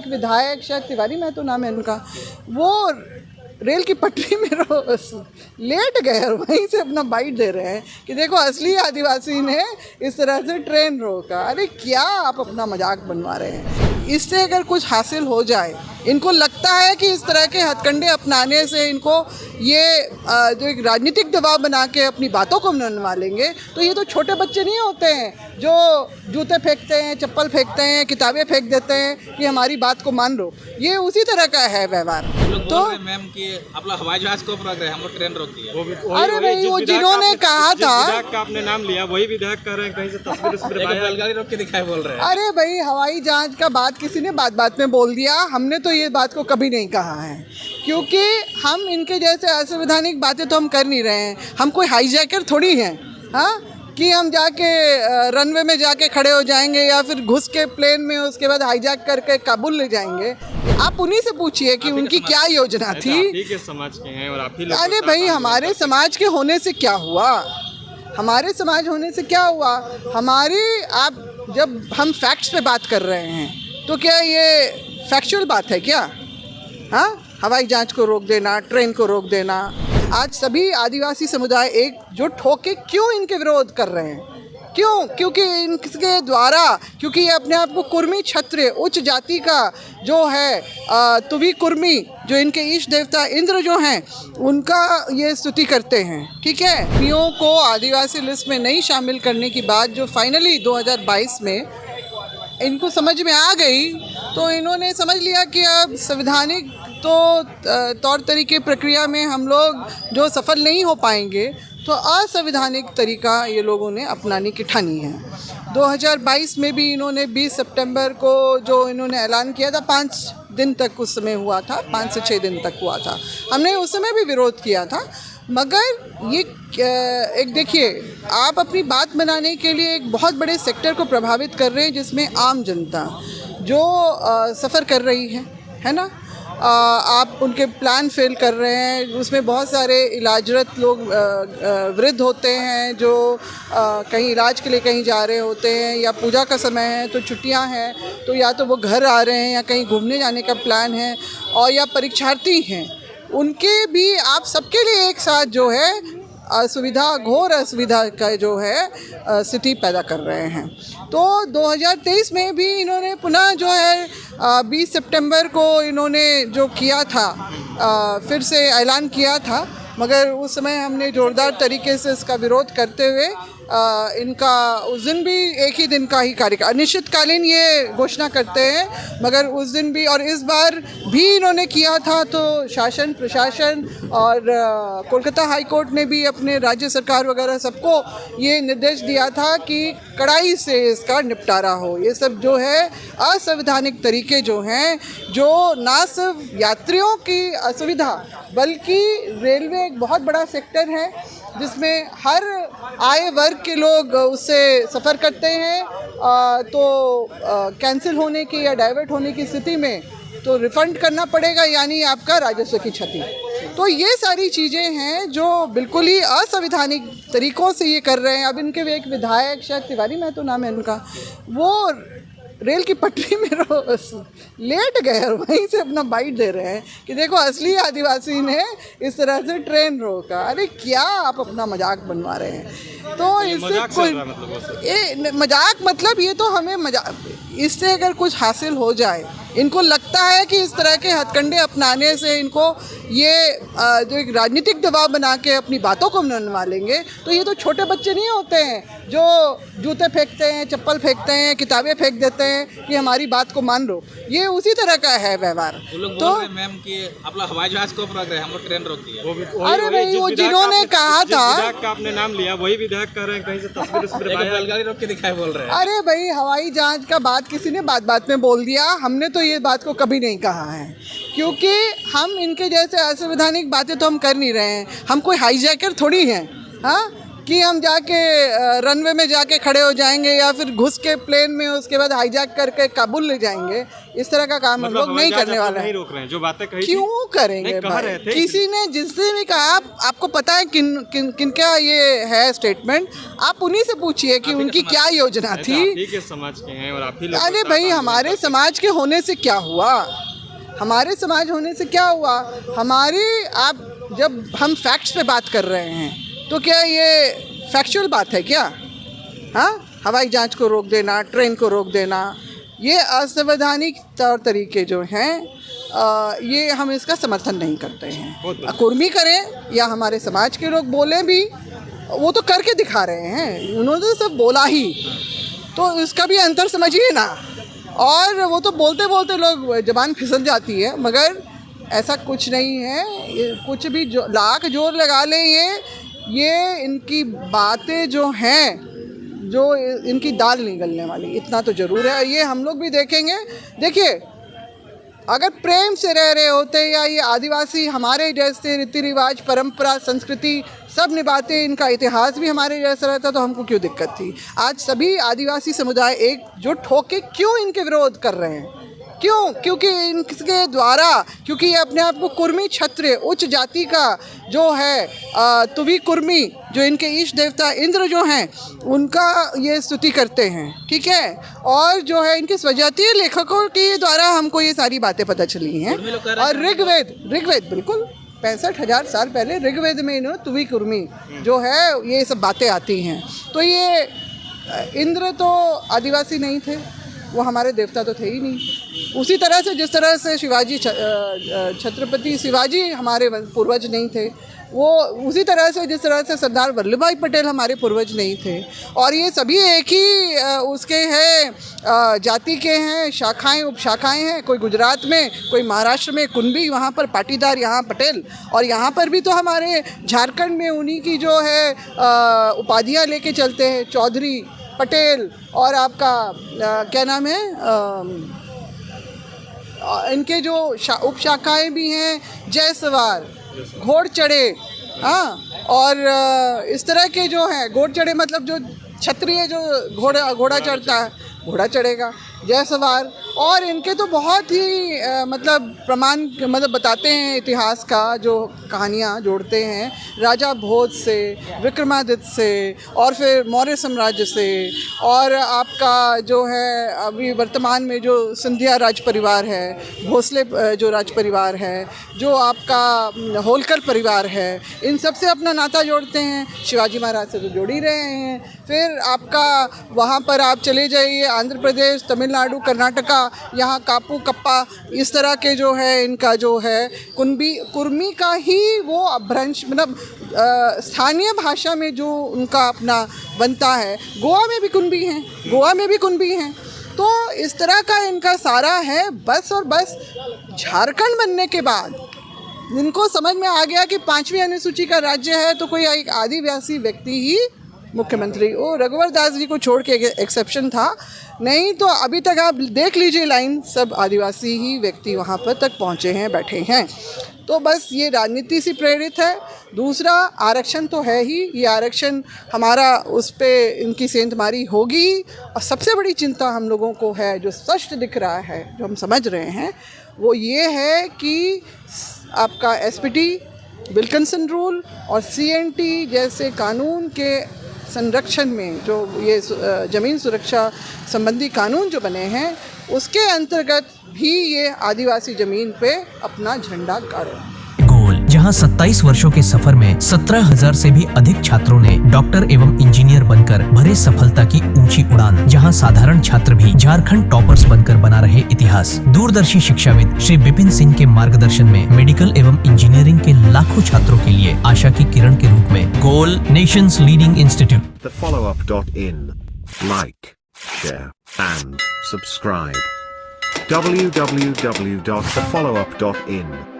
एक विधायक, शायद तिवारी महतो नाम है उनका, वो रेल की पटरी में लेट गए और वहीं से अपना बाइट दे रहे हैं कि देखो असली आदिवासी ने इस तरह से ट्रेन रोका। अरे क्या आप अपना मजाक बनवा रहे हैं? इससे अगर कुछ हासिल हो जाए, इनको लगता है कि इस तरह के हथकंडे अपनाने से इनको ये जो एक राजनीतिक दबाव बना के अपनी बातों को मनवा लेंगे, तो ये तो छोटे बच्चे नहीं होते हैं जो जूते फेंकते हैं, चप्पल फेंकते हैं, किताबें फेंक देते हैं कि हमारी बात को मान लो। ये उसी तरह का है व्यवहार। तो मैम कि आप लोग हवाई जहाज को रोक रहे हैं, हम लोग ट्रेन रोक दिया। अरे भाई, वो जिन्होंने कहा था, विधायक का आपने नाम लिया, वही विधायक कह रहे हैं कहीं से तस्वीर बैलगाड़ी रोक के दिखाई बोल रहे हैं। अरे भाई, हवाई जहाज का बात किसी ने बात में बोल दिया, हमने तो ये बात को कभी नहीं कहा है, क्योंकि हम इनके जैसे असंवैधानिक बातें तो हम कर नहीं रहे हैं। हम कोई हाईजैकर थोड़ी हैं, हाँ, कि हम जाके रनवे में जाके खड़े हो जाएंगे या फिर घुस के प्लेन में उसके बाद हाईजैक करके काबुल ले जाएंगे। आप उन्हीं से पूछिए कि उनकी क्या योजना थी। आप ही के समाज के हैं और आप ही लोग। अरे भाई, हमारे समाज के होने से क्या हुआ? हमारे समाज होने से क्या हुआ? आप जब हम फैक्ट्स पे बात कर रहे हैं तो क्या ये फैक्चुअल बात है क्या? हाँ, हवाई जहाज को रोक देना, ट्रेन को रोक देना। आज सभी आदिवासी समुदाय एकजुट होके क्यों इनके विरोध कर रहे हैं? क्यों? क्योंकि इनके द्वारा, क्योंकि ये अपने आप को कुर्मी क्षत्रिय उच्च जाति का जो है तुवी कुर्मी, जो इनके ईश देवता इंद्र जो हैं, उनका ये स्तुति करते हैं। ठीक है, पीओ को आदिवासी लिस्ट में नहीं शामिल करने की बात जो फाइनली 2022 में इनको समझ में आ गई, तो इन्होंने समझ लिया कि अब संवैधानिक तौर तरीके प्रक्रिया में हम लोग जो सफल नहीं हो पाएंगे, तो असंवैधानिक तरीका ये लोगों ने अपनाने की ठानी है। 2022 में भी इन्होंने 20 सितंबर को जो इन्होंने ऐलान किया था, 5 दिन तक उस समय हुआ था, 5 से 6 दिन तक हुआ था। हमने उस समय भी विरोध किया था, मगर ये एक देखिए, आप अपनी बात बनाने के लिए एक बहुत बड़े सेक्टर को प्रभावित कर रहे हैं, जिसमें आम जनता जो सफ़र कर रही है ना। आप उनके प्लान फेल कर रहे हैं। उसमें बहुत सारे इलाजरत लोग वृद्ध होते हैं जो कहीं इलाज के लिए कहीं जा रहे होते हैं, या पूजा का समय है तो छुट्टियां हैं, तो या तो वो घर आ रहे हैं या कहीं घूमने जाने का प्लान है, और या परीक्षार्थी हैं। उनके भी आप सबके लिए एक साथ जो है असुविधा, घोर असुविधा का जो है स्थिति पैदा कर रहे हैं। तो 2023 में भी इन्होंने पुनः जो है 20 सितंबर को इन्होंने जो किया था, फिर से ऐलान किया था, मगर उस समय हमने ज़ोरदार तरीके से इसका विरोध करते हुए इनका उस दिन भी एक ही दिन का ही कार्यकाल, अनिश्चितकालीन ये घोषणा करते हैं, मगर उस दिन भी और इस बार भी इन्होंने किया था। तो शासन प्रशासन और कोलकाता हाई कोर्ट ने भी अपने राज्य सरकार वगैरह सबको ये निर्देश दिया था कि कड़ाई से इसका निपटारा हो। ये सब जो है असंवैधानिक तरीके जो हैं, जो ना सिर्फ यात्रियों की असुविधा, बल्कि रेलवे एक बहुत बड़ा सेक्टर है जिसमें हर आय वर्ग के लोग उससे सफ़र करते हैं, तो कैंसिल होने की या डाइवर्ट होने की स्थिति में तो रिफ़ंड करना पड़ेगा, यानी आपका राजस्व की क्षति। तो ये सारी चीज़ें हैं जो बिल्कुल ही असंवैधानिक तरीक़ों से ये कर रहे हैं। अब इनके एक विधायक, शायद तिवारी महतो नाम है उनका, वो रेल की पटरी में लेट गए और वहीं से अपना बाइट दे रहे हैं कि देखो असली आदिवासी ने इस तरह से ट्रेन रोका। अरे क्या आप अपना मजाक बनवा रहे हैं? तो इससे कोई मजाक, मतलब ये तो हमें मजाक, इससे अगर कुछ हासिल हो जाए, इनको लगता है कि इस तरह के हथकंडे अपनाने से इनको ये जो एक राजनीतिक दबाव बना के अपनी बातों को मनवा लेंगे, तो ये तो छोटे बच्चे नहीं होते हैं जो जूते फेंकते हैं, चप्पल फेंकते हैं, किताबें फेंक देते हैं कि हमारी बात को मान लो। ये उसी तरह का है व्यवहार। तो मैम कि आप लोग हवाई जहाज को रोक रहे हैं, हम लोग ट्रेन रोक दिया। अरे भाई, वो जिन्होंने कहा था, विधायक का आपने नाम लिया, वही विधायक कह रहे हैं कहीं से तस्वीर बैलगाड़ी रोक के दिखाई बोल रहे हैं। अरे भाई, हवाई जहाज का बात किसी ने बात में बोल दिया, हमने तो ये बात को कभी नहीं कहा है, क्योंकि हम इनके जैसे असंवैधानिक बातें तो हम कर नहीं रहे हैं। हम कोई हाईजैकर थोड़ी हैं, हाँ, कि हम जाके रनवे में जाके खड़े हो जाएंगे या फिर घुस के प्लेन में उसके बाद हाईजैक करके काबुल ले जाएंगे। इस तरह का काम हम लोग नहीं करने वाले नहीं हैं। रोक रहे हैं, जो बातें कही क्यों करेंगे नहीं, कह भाई? रहे थे। किसी ने जिसने भी कहा, आपको पता है किन क्या ये है स्टेटमेंट, आप उन्हीं से पूछिए कि उनकी क्या योजना आप थी। ही के समाज के हैं और आप ही लोग अरे भाई, हमारे समाज के होने से क्या हुआ? हमारे समाज होने से क्या हुआ? आप जब हम फैक्ट्स पे बात कर रहे हैं तो क्या ये फैक्चुअल बात है क्या? हाँ, हवाई जहाज को रोक देना, ट्रेन को रोक देना, ये असंवैधानिक तौर तरीके जो हैं, ये हम इसका समर्थन नहीं करते हैं। कुर्मी करें या हमारे समाज के लोग बोलें भी, वो तो करके दिखा रहे हैं, उन्होंने सब बोला ही, तो इसका भी अंतर समझिए ना। और वो तो बोलते बोलते लोग जबान फिसल जाती है, मगर ऐसा कुछ नहीं है। ये कुछ भी जो लाख जोर लगा लें, ये इनकी बातें जो हैं, जो इनकी दाल नहीं गलने वाली, इतना तो ज़रूर है। ये हम लोग भी देखेंगे। देखिए, अगर प्रेम से रह रहे होते या ये आदिवासी हमारे जैसे रीति रिवाज, परंपरा, संस्कृति सब निभाते, इनका इतिहास भी हमारे जैसा रहता, तो हमको क्यों दिक्कत थी? आज सभी आदिवासी समुदाय एकजुट होके क्यों इनके विरोध कर रहे हैं? क्यों? क्योंकि इनके द्वारा, क्योंकि ये अपने आप को कुर्मी क्षत्रिय उच्च जाति का जो है तुवी कुर्मी, जो इनके इष्ट देवता इंद्र जो हैं, उनका ये स्तुति करते हैं, ठीक है। और जो है इनके स्वजातीय लेखकों के द्वारा हमको ये सारी बातें पता चली हैं। और ऋग्वेद बिल्कुल 65,000 साल पहले ऋग्वेद में इन्होंने तुवी कुर्मी जो है ये सब बातें आती हैं। तो ये इंद्र तो आदिवासी नहीं थे, वो हमारे देवता तो थे ही नहीं। उसी तरह से जिस तरह से छत्रपति शिवाजी हमारे पूर्वज नहीं थे, वो उसी तरह से जिस तरह से सरदार वल्लभ भाई पटेल हमारे पूर्वज नहीं थे। और ये सभी एक ही उसके हैं, जाति के हैं, शाखाएं उपशाखाएं हैं। कोई गुजरात में, कोई महाराष्ट्र में कुंबी, वहाँ पर पाटीदार, यहाँ पटेल। और यहाँ पर भी तो हमारे झारखंड में उन्हीं की जो है उपाधियाँ लेके चलते हैं, चौधरी, पटेल। और आपका क्या नाम है, इनके जो उपशाखाएं भी हैं, जयसवाल, घोड़ चढ़े, हाँ। और इस तरह के जो हैं घोड़ चढ़े, मतलब जो क्षत्रिय जो घोड़ा चढ़ता है, घोड़ा चढ़ेगा, जयसवाल। और इनके तो बहुत ही मतलब प्रमाण, मतलब बताते हैं इतिहास का, जो कहानियाँ जोड़ते हैं राजा भोज से, विक्रमादित्य से, और फिर मौर्य साम्राज्य से, और आपका जो है अभी वर्तमान में जो सिंधिया राज परिवार है, भोसले जो राज परिवार है, जो आपका होलकर परिवार है, इन सब से अपना नाता जोड़ते हैं। शिवाजी महाराज से तो जोड़ ही रहे हैं। फिर आपका वहाँ पर आप चले जाइए, आंध्र प्रदेश, तमिलनाडु, कर्नाटका, यहाँ कापू कप्पा, इस तरह के जो है इनका जो है कुर्मी का ही वो अपभ्रंश, मतलब स्थानीय भाषा में जो उनका अपना बनता है। गोवा में भी कुंबी हैं, तो इस तरह का इनका सारा है। बस और बस झारखंड बनने के बाद इनको समझ में आ गया कि 5वीं अनुसूची का राज्य है तो कोई एक आदिवासी व्यक्ति ही मुख्यमंत्री। वो रघुवर दास जी को छोड़ के एक्सेप्शन था, नहीं तो अभी तक आप देख लीजिए लाइन, सब आदिवासी ही व्यक्ति वहाँ पर तक पहुँचे हैं, बैठे हैं। तो बस ये राजनीति से प्रेरित है। दूसरा, आरक्षण तो है ही, ये आरक्षण हमारा उस पर इनकी सेंधमारी होगी। और सबसे बड़ी चिंता हम लोगों को है, जो स्पष्ट दिख रहा है, जो हम समझ रहे हैं, वो ये है कि आपका एसपीटी, विल्किंसन रूल और सीएनटी जैसे कानून के संरक्षण में जो ये ज़मीन सुरक्षा संबंधी कानून जो बने हैं, उसके अंतर्गत भी ये आदिवासी ज़मीन पे अपना झंडा गाड़े। गोल, जहां 27 वर्षों के सफर में 17,000 से भी अधिक छात्रों ने डॉक्टर एवं इंजीनियर बनकर भरे सफलता की ऊंची उड़ान, जहां साधारण छात्र भी झारखंड टॉपर्स बनकर बना रहे इतिहास। दूरदर्शी शिक्षाविद श्री विपिन सिंह के मार्गदर्शन में मेडिकल एवं इंजीनियरिंग के लाखों छात्रों के लिए आशा की किरण के रूप में गोल, nations leading institute. TheFollowUp.in. Like, share and subscribe. www.thefollowup.in